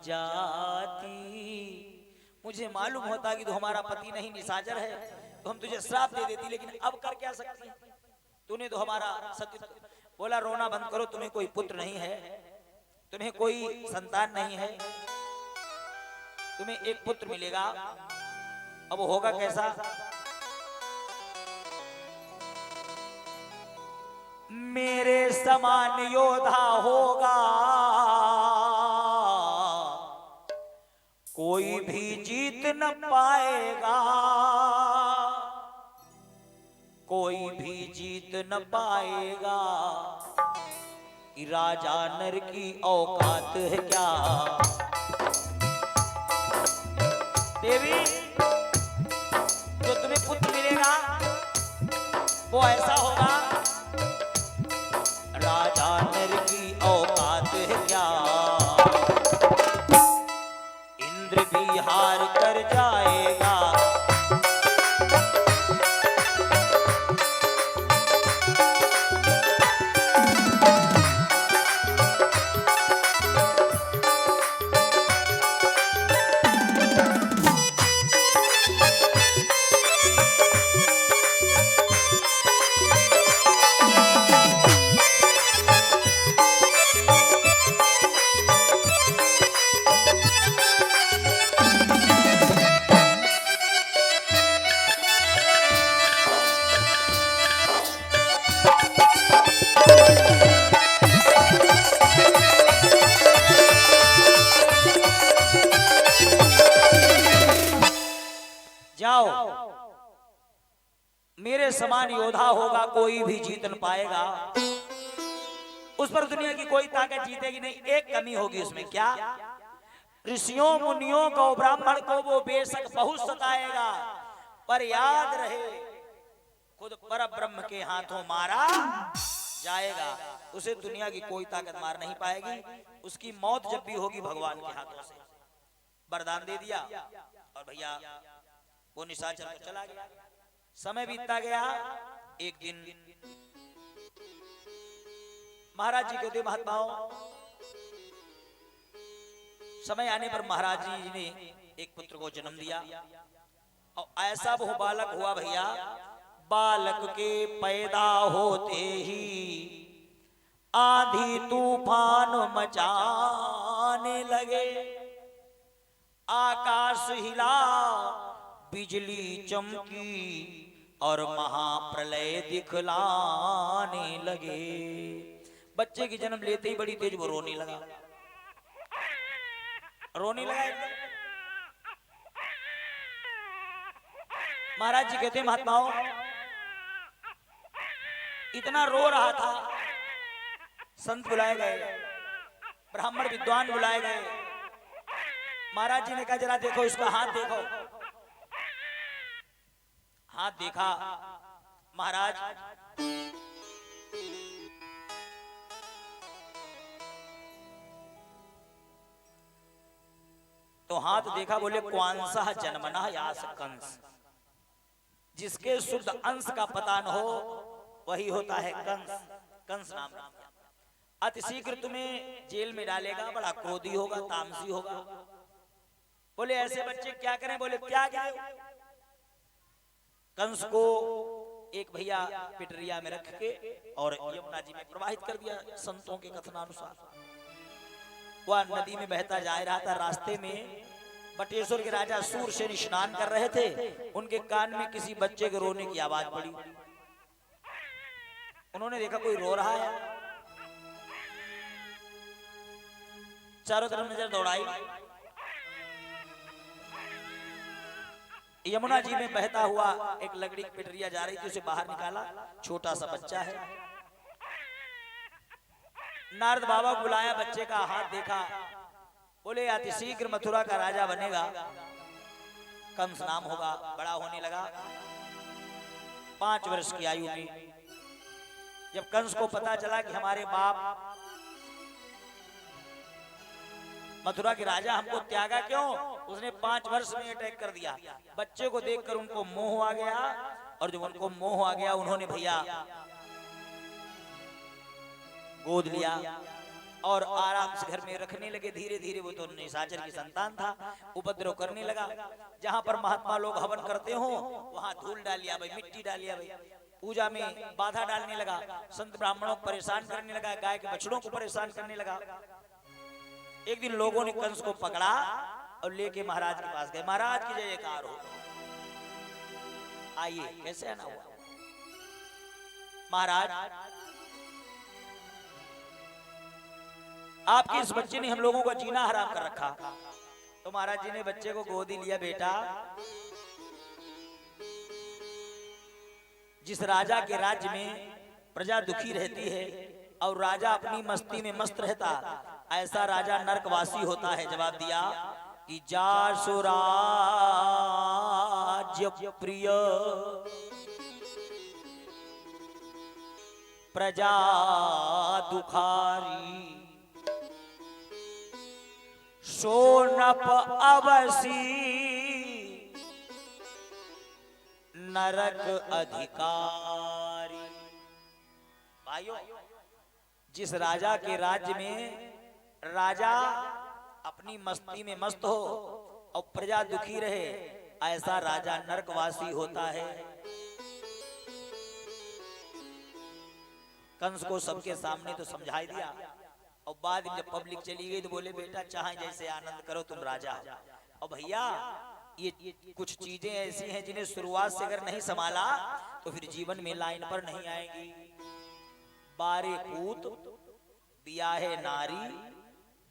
जाती। मुझे मालूम होता कि तू हमारा पति नहीं निशाचर है तो हम तुझे श्राप दे देती, लेकिन अब कर क्या सकती है, तूने तो हमारा सत्य। बोला रोना बंद करो, तुम्हें कोई पुत्र नहीं है, तुम्हें कोई संतान नहीं है, तुम्हें एक पुत्र मिलेगा। अब वो होगा कैसा? मेरे समान योद्धा होगा, कोई भी जीत न पाएगा, कोई भी जीत न पाएगा। कि राजा नर की औकात है क्या? देवी, जो तुम्हें पुत्र मिलेगा वो ऐसा होगा, राजा नर की औकात है क्या? इंद्र भी हार कर जाएगा। जाओ, मेरे समान योद्धा होगा, कोई भी जीत न पाएगा। उस पर दुनिया की कोई ताकत जीतेगी नहीं। एक कमी होगी उसमें, क्या? ऋषियों मुनियों को, ब्राह्मण को वो बेशक बहुत सताएगा, पर याद रहे खुद पर ब्रह्म के हाथों मारा जाएगा। उसे दुनिया की कोई ताकत मार नहीं पाएगी। उसकी मौत जब भी होगी भगवान के हाथों से। वरदान दे दिया और भैया वो निशाचर को चला गया। समय बीतता गया। एक दिन महाराज जी कहते, महात्माओं, समय आने पर महाराज जी ने एक पुत्र को जन्म दिया और ऐसा वो बालक हुआ भैया, बालक के पैदा होते ही आंधी तूफान मचाने लगे, आकाश हिला, बिजली चमकी और महाप्रलय दिखलाने लगे। बच्चे की जन्म लेते ही बड़ी तेज वो रोने लगा, रोने लगा एकदम। महाराज जी कहते, महात्माओं, इतना रो रहा था, संत बुलाए गए, ब्राह्मण विद्वान बुलाए गए। महाराज जी ने कहा, जरा देखो इसका हाथ देखो। हाथ देखा महाराज, तो हाथ देखा, बोले क्वांसा जन्मना यास कंस, जिसके शुद्ध अंश का पता न हो वही होता है कंस। कंस नाम अति शीघ्र तुम्हें जेल में डालेगा, बड़ा क्रोधी होगा, तामसी होगा। बोले ऐसे बच्चे क्या करें? बोले त्याग दो। कंस को एक भैया पिटरिया में रख के और यमुना जी में प्रवाहित कर दिया। संतों के कथनानुसार वह नदी में बहता जा रहा था। रास्ते में बटेश्वर के राजा सूरसेन स्नान कर रहे थे। उनके कान में किसी बच्चे के रोने की आवाज पड़ी। उन्होंने देखा कोई रो रहा है, चारों तरफ नजर दौड़ाई। यमुना जी में बहता हुआ एक लकड़ी की पिटरिया जा रही थी, उसे बाहर निकाला। छोटा सा बच्चा है। नारद बाबा को बुलाया, बच्चे का हाथ देखा, बोले अति शीघ्र मथुरा का राजा बनेगा, कंस नाम होगा। बड़ा होने लगा। 5 वर्ष की आयु में जब कंस को पता चला कि हमारे बाप मथुरा के राजा हमको त्यागा क्यों, उसने 5 वर्ष में अटैक कर दिया। बच्चे को देखकर उनको मोह आ गया, और जब उनको मोह आ गया उन्होंने भैया गोद लिया और आराम से घर में रखने लगे। धीरे धीरे वो तो निशाचर की संतान था, उपद्रव करने लगा। जहां पर महात्मा लोग हवन करते हो वहां धूल डालिया भाई, मिट्टी डालिया भाई, पूजा में बाधा डालने लगा, संत ब्राह्मणों को परेशान करने लगा, गाय के बछड़ों को परेशान करने लगा। एक दिन लोगों ने कंस को पकड़ा और लेके महाराज के पास गए। महाराज की जय जयकार हो। आइए, कैसे आना हुआ महाराज, आपके इस बच्चे ने हम लोगों का जीना हराम कर रखा। तो महाराज जी ने बच्चे को गोदी लिया। बेटा, जिस राजा के राज्य में प्रजा दुखी रहती है और राजा अपनी मस्ती में मस्त रहता, ऐसा राजा नरकवासी होता है। जवाब दिया कि जासु राज्य प्रिय प्रजा दुखारी, सोनप अवसी नरक अधिकारी। भाइयों, जिस राजा के राज्य में राजा अपनी मस्ती में मस्त हो और प्रजा दुखी रहे, ऐसा राजा नरकवासी होता है। कंस को सबके सामने तो समझाई दिया और बाद में जब पब्लिक चली गई तो बोले बेटा चाहे जैसे आनंद करो, तुम राजा हो। और भैया ये कुछ चीजें ऐसी हैं जिन्हें शुरुआत से अगर नहीं संभाला तो फिर जीवन में लाइन पर नहीं आएंगी। बारे पूत बियाहे नारी,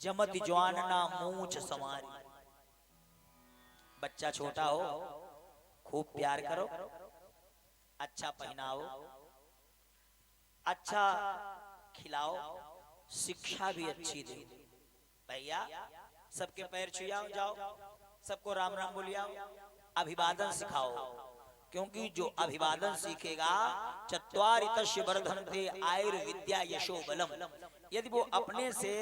जमत जवान ना मूछ समारी। बच्चा छोटा हो, खूब प्यार करो, अच्छा पहनाओ, अच्छा खिलाओ, शिक्षा भी अच्छी दे। भैया सबके पैर छुआओ, जाओ सबको राम राम बोलियाओ, अभिवादन सिखाओ, क्योंकि जो अभिवादन सीखेगा चत्वारि तस्य वर्धन्ते आयुर्विद्या यशो बलम। यदि वो अपने से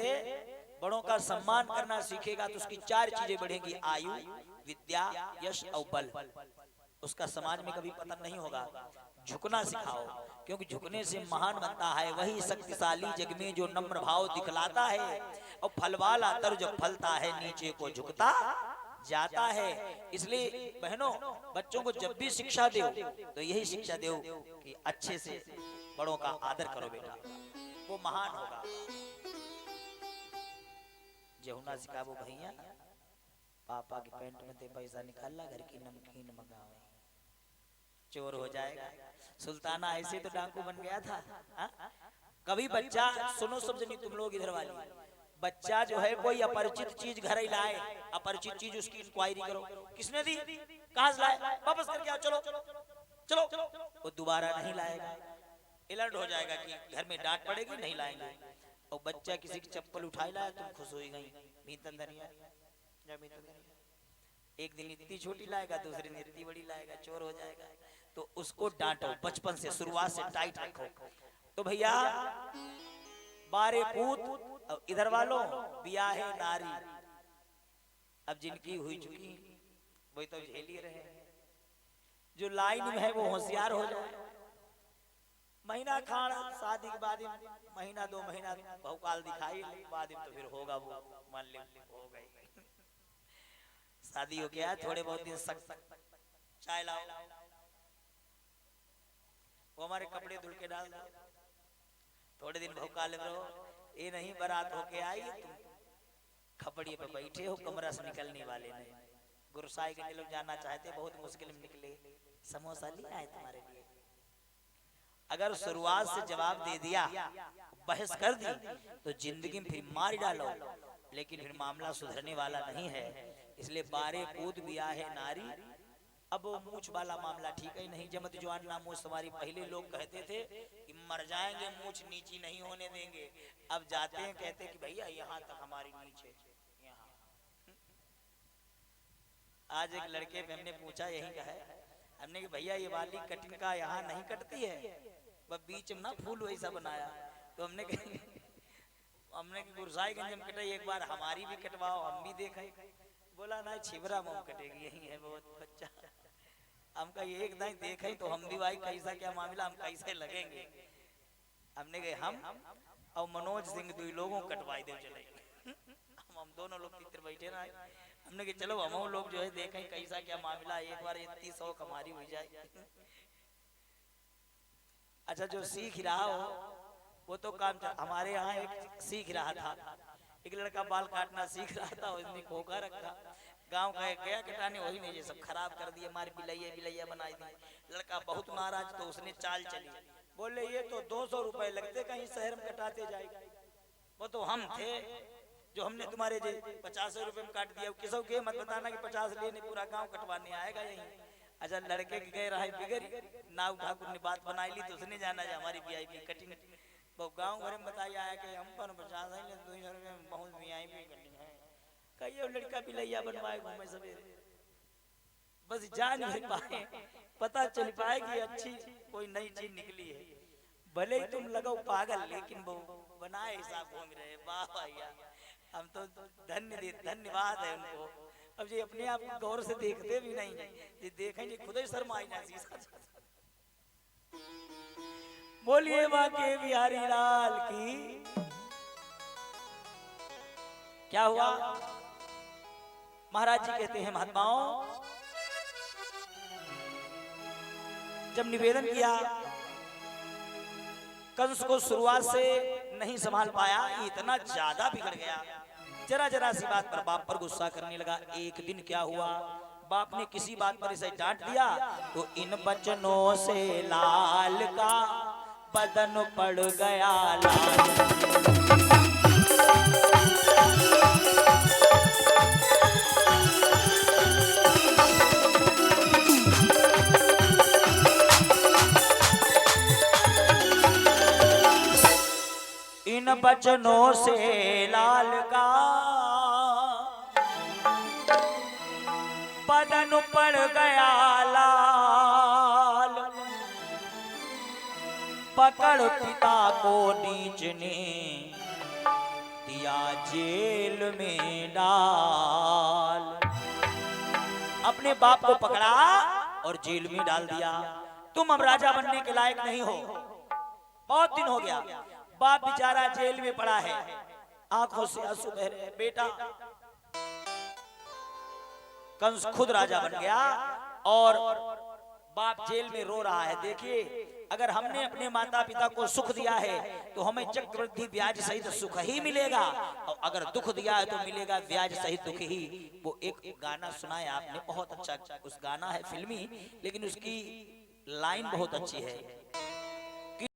बड़ों का सम्मान करना सीखेगा तो उसकी चार चीजें बढ़ेंगी, आयु, विद्या, यश और बल। उसका समाज में कभी पतन नहीं होगा। झुकना सिखाओ, क्योंकि झुकने से महान बनता है वही शक्तिशाली जग में जो नम्र भाव दिखलाता है। और फल वाला तर जब फलता है नीचे को झुकता जाता है। इसलिए बहनों, बच्चों को जब भी शिक्षा दो तो यही शिक्षा दो कि अच्छे से बड़ों का आदर करो बेटा, वो महान होगा। जहुना सिखाबो भैया, पापा की पैंट में ते पैसा निकालना, घर की नमकीन मंगावे, चोर हो जाएगा। सुल्ताना ऐसे तो डाकू बन गया था। कभी बच्चा, सुनो सब जनी तुम लोग इधर वाली, बच्चा जो है कोई अपरिचित चीज घर ही लाए, अपरिचित चीज उसकी इंक्वायरी करो, किसने दी, कहां से लाए, वापस करके आओ, चलो चलो, वो दोबारा नहीं लाएगा। अलर्ट हो जाएगा कि घर में डांट पड़ेगी, नहीं लाएंगे। और बच्चा किसी की चप्पल उठाई लाया, तुम खुश हो गई, भीतर धनिया, एक दिन इतनी छोटी लाएगा, दूसरे दिन इतनी बड़ी लाएगा, चोर हो जाएगा। तो उसको डांटो, बचपन से शुरुआत से टाइट रखो। तो भैया बारे पूत, इधर वालों बियाहे नारी, अब जिनकी हुई चुकी वही तो झेल ही रहे। जो लाइन में है वो होशियार हो जाए। महीना खान शादी के बाद महीना 2 महीना बहुकाल दिखाई, बाद में तो फिर होगा, वो मान ले हो गई। शादी हो गया, थोड़े बहुत दिन चाय लाओ, वो हमारे कपड़े धुल के डाल दो, थोड़े दिन भौकाल रहो। ये नहीं बारात होके आई, तुम खपड़िए पे बैठे हो, कमरा से निकलने वाले नहीं। गुरसाई के लोग जाना चाहते, बहुत मुश्किल में निकले, समोसा ले आए तुम्हारे लिए। अगर शुरुआत से जवाब दे दिया, बहस कर दी, तो जिंदगी में फिर मार डालो, लेकिन फिर मामला सुधरने वाला नहीं है। इसलिए बारे पूत बियाहे नारी, अब वो मूछ वाला मामला ठीक है नहीं। जमत जवान ना मूछ सवारी, पहले लोग कहते थे कि मर जाएंगे मूछ नीची नहीं होने देंगे, अब जाते हैं कहते कि भैया यहाँ तक हमारी नीचे यहाँ। आज एक लड़के पे हमने पूछा, यही का है, हमने कि भैया ये वाली कटिंग का यहाँ नहीं कटती है, वह बीच में ना फूल वैसा बनाया। तो हमने गुरसाईगंज में कटाई, एक बार हमारी भी कटवाओ, हम भी देखें। बोला ना छिबरा मुंह कटेगी, यही है बहुत बच्चा। हमका ये एक नहीं देखें तो हम भी भाई कैसा क्या मामला, हम कैसे लगेंगे। हमने कहे हम और मनोज सिंह दुई लोगों कटवाई दे चले। हम दोनों लोग तीतर बैठे ना, हमने कि चलो हम लोग जो है देखें कैसा क्या मामला, एक बार 3100 हमारी हो जाए। अच्छा, जो सीख रहा हो वो तो काम हमारे यहाँ एक सीख रहा था, एक लड़का बाल काटना सीख रहा था, उसने खोखा रखा, गांव का गया कटाने, वही ने ये सब खराब कर दिया, मार बिलैया बिलैया बनाई दी। लड़का बहुत नाराज, तो उसने चाल चली, बोले ये तो 200 रुपए लगते कहीं शहर में कटाते जाएगा। वो तो हम थे जो हमने तुम्हारे 50 रुपए में काट दिया, किसो के मत बताना कि 50 लेने पूरा गांव कटवाने आएगा यहीं। अच्छा, लड़के के गए रहा बिगड़, नाव ठाकुर ने बात बनाई ली, तो उसने जाना है हमारी वीआईपी कटिंग, वो गांव घर में बताया आया कि हम पर 50 है 200 रुपए में बहुत वीआईपी कटिंग है। कहिए लड़का बिलैया बनवाए घूमे सवेरे, बस जान नहीं पाए, पता चल पाएगी अच्छी कोई नई चीज निकली है। भले ही तुम लगो पागल, लेकिन वो बनाए हिसाब घूम रहे। वाह भैया, हम तो धन्यवाद है उनको। अब ये अपने आप को गौर से देखते भी नहीं है, ये देखेंगे खुद ही शर्म आई ना। बोलिए बाके बिहारी लाल की। क्या हुआ? महाराज जी कहते हैं, महात्माओं जब निवेदन किया, कंस को शुरुआत से नहीं संभाल पाया, इतना ज्यादा बिगड़ गया, जरा जरा सी बात पर बाप पर गुस्सा करने लगा। एक दिन क्या हुआ, बाप ने किसी बात पर इसे डांट दिया तो इन बचनों से लाल का बदन पड़ गया लाल। इन बचनों से लाल का बदन पड़ गया लाल। पकड़ पिता को नीच ने दिया जेल में डाल। अपने बाप को पकड़ा और जेल में डाल दिया। तुम अब राजा बनने के लायक नहीं हो। बहुत दिन हो गया, बाप बेचारा जेल में पड़ा है, आंखों से आंसू बह रहे हैं। बेटा, कंस खुद राजा बन गया और बाप जेल में रो रहा है। देखिए, अगर हमने अपने माता पिता को सुख दिया है तो हमें चक्रवृद्धि ब्याज सहित सुख ही मिलेगा, और अगर दुख दिया है तो मिलेगा ब्याज सहित दुख ही। वो एक गाना सुना है आपने, बहुत अच्छा, उस गाना है फिल्मी, लेकिन उसकी लाइन बहुत अच्छी है।